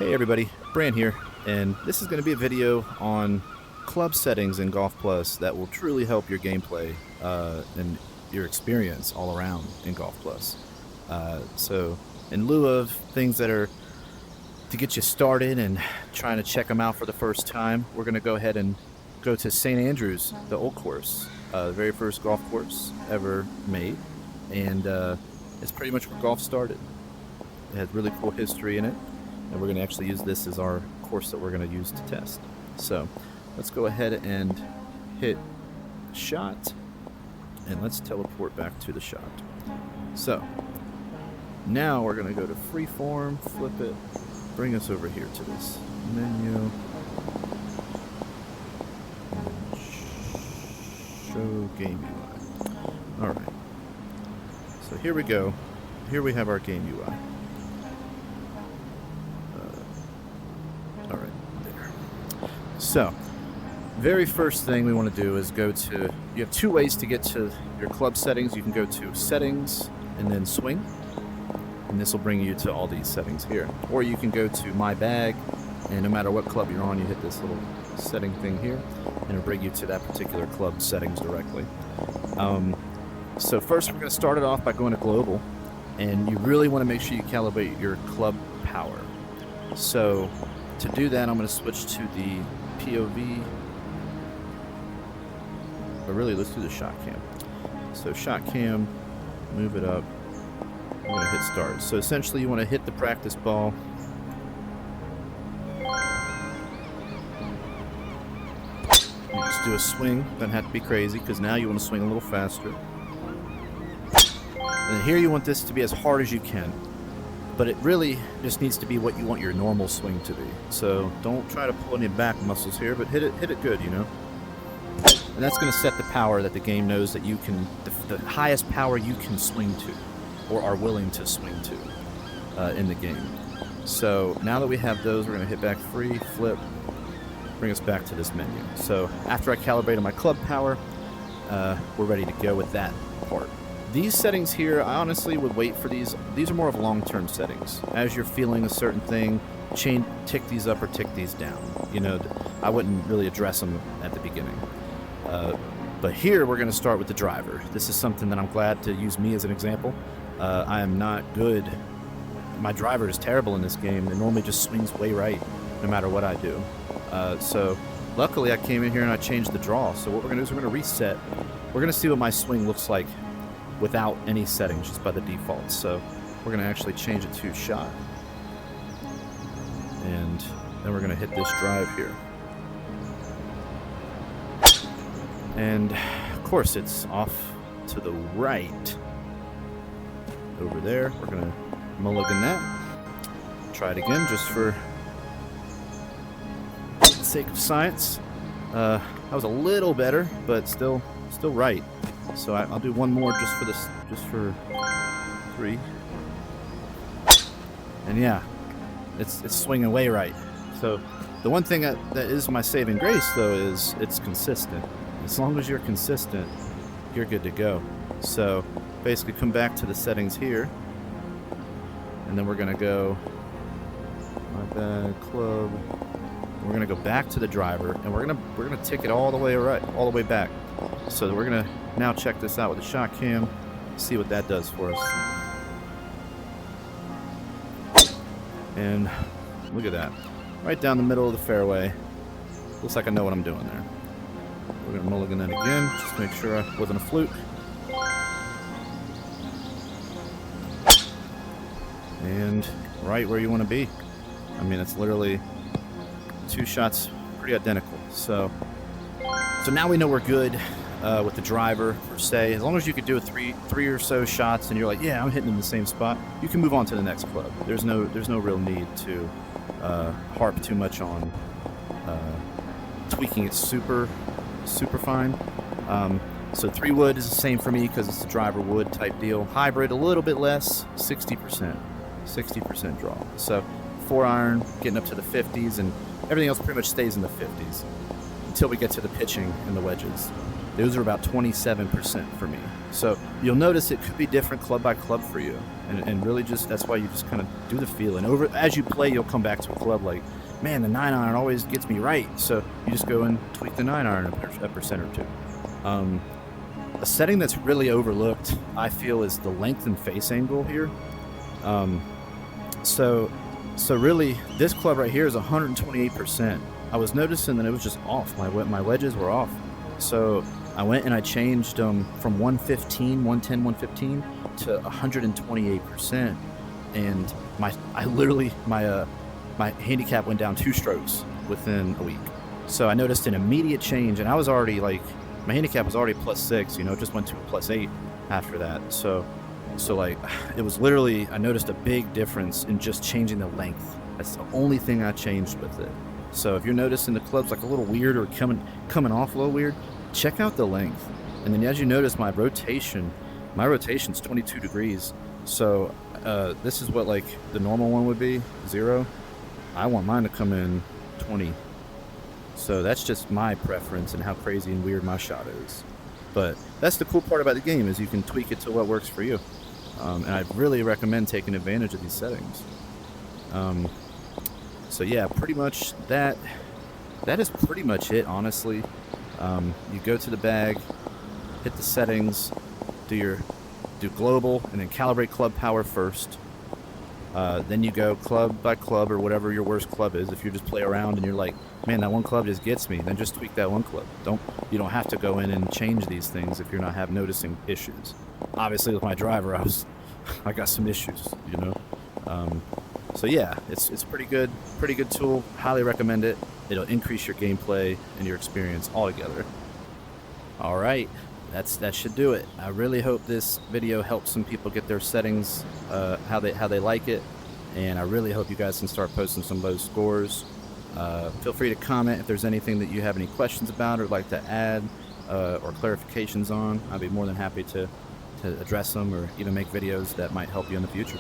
Hey everybody, Bran here, and this is going to be a video on club settings in Golf Plus that will truly help your gameplay and your experience all around in Golf Plus. So in lieu of things that are to get you started and trying to check them out for the first time, we're going to go ahead and go to St. Andrews, the old course, the very first golf course ever made, and it's pretty much where golf started. It has really cool history in it. And we're going to actually use this as our course that we're going to use to test. So let's go ahead and hit shot, and let's teleport back to the shot. So now we're going to go to freeform, flip it, bring us over here to this menu, show game UI. Alright, so here we go. Here we have our game UI. So, very first thing we want to do is go to, you have two ways to get to your club settings. You can go to settings and then swing, and this will bring you to all these settings here. Or you can go to my bag, and no matter what club you're on, you hit this little setting thing here, and it'll bring you to that particular club settings directly. So first we're going to start it off by going to global, and you really want to make sure you calibrate your club power. So to do that, I'm going to switch to the POV, but really let's do the shot cam. So shot cam, move it up, I'm going to hit start. So essentially you want to hit the practice ball, you just do a swing, doesn't have to be crazy because now you want to swing a little faster. And here you want this to be as hard as you can, but it really just needs to be what you want your normal swing to be. So don't try to pull any back muscles here, but hit it good, you know. And that's going to set the power that the game knows that you can, the highest power you can swing to, or are willing to swing to in the game. So now that we have those, we're going to hit back free, flip, bring us back to this menu. So after I calibrated my club power, we're ready to go with that part. These settings here, I honestly would wait for these. These are more of long-term settings. As you're feeling a certain thing, tick these up or tick these down. You know, I wouldn't really address them at the beginning. But here we're going to start with the driver. This is something that I'm glad to use me as an example. I am not good. My driver is terrible in this game. It normally just swings way right no matter what I do. So luckily I came in here and I changed the draw. So what we're going to do is we're going to reset. We're going to see what my swing looks like without any settings, just by the default. So we're going to actually change it to shot, and then we're going to hit this drive here, and of course it's off to the right over there. We're going to mulligan that, try it again just for the sake of science. That was a little better, but still right. So I'll do one more just for this, just for 3. And yeah, it's swinging way right. So the one thing that is my saving grace though is it's consistent. As long as you're consistent, you're good to go. So basically come back to the settings here, and then we're gonna go my bag, club. We're gonna go back to the driver, and we're gonna tick it all the way right, all the way back. So we're gonna now check this out with the shot cam, see what that does for us. And look at that, right down the middle of the fairway. Looks like I know what I'm doing there. We're gonna mulligan that again, just to make sure I wasn't a fluke. And right where you want to be. I mean, it's literally 2 shots, pretty identical. So now we know we're good with the driver per se. As long as you could do a three or so shots, and you're like, yeah, I'm hitting in the same spot, you can move on to the next club. There's no real need to harp too much on tweaking it super fine. So 3 wood is the same for me because it's a driver wood type deal. Hybrid a little bit less, 60% draw. So 4 iron getting up to the 50s, and everything else pretty much stays in the 50s until we get to the pitching and the wedges. those are about 27% for me. So you'll notice it could be different club by club for you, and really just that's why you just kind of do the feel. And over as you play, you'll come back to a club like, man, the 9-iron always gets me right. So you just go and tweak the 9-iron a percent or two. A setting that's really overlooked, I feel, is the length and face angle here. So really, this club right here is 128%. I was noticing that it was just off. My wedges were off. So I went and I changed them from 110, 115 to 128%, and my handicap went down 2 strokes within a week. So I noticed an immediate change, and I was already like, my handicap was already +6. You know, it just went to a +8 after that. So like, it was literally, I noticed a big difference in just changing the length. That's the only thing I changed with it. So if you're noticing the club's like a little weird or coming off a little weird, check out the length. And then as you notice, my rotation's 22 degrees. So this is what like the normal one would be, 0. I want mine to come in 20. So that's just my preference and how crazy and weird my shot is. But that's the cool part about the game, is you can tweak it to what works for you. And I really recommend taking advantage of these settings. So yeah, pretty much that is pretty much it, honestly. You go to the bag, hit the settings, do global, and then calibrate club power first. Then you go club by club, or whatever your worst club is. If you just play around and you're like, man, that one club just gets me, then just tweak that one club. You don't have to go in and change these things if you're not noticing issues. Obviously, with my driver, I got some issues, you know. So yeah, it's pretty good tool. Highly recommend it. It'll increase your gameplay and your experience altogether. All right, that should do it. I really hope this video helps some people get their settings how they like it, and I really hope you guys can start posting some low scores. Feel free to comment if there's anything that you have any questions about or like to add or clarifications on. I'd be more than happy to address them, or even make videos that might help you in the future.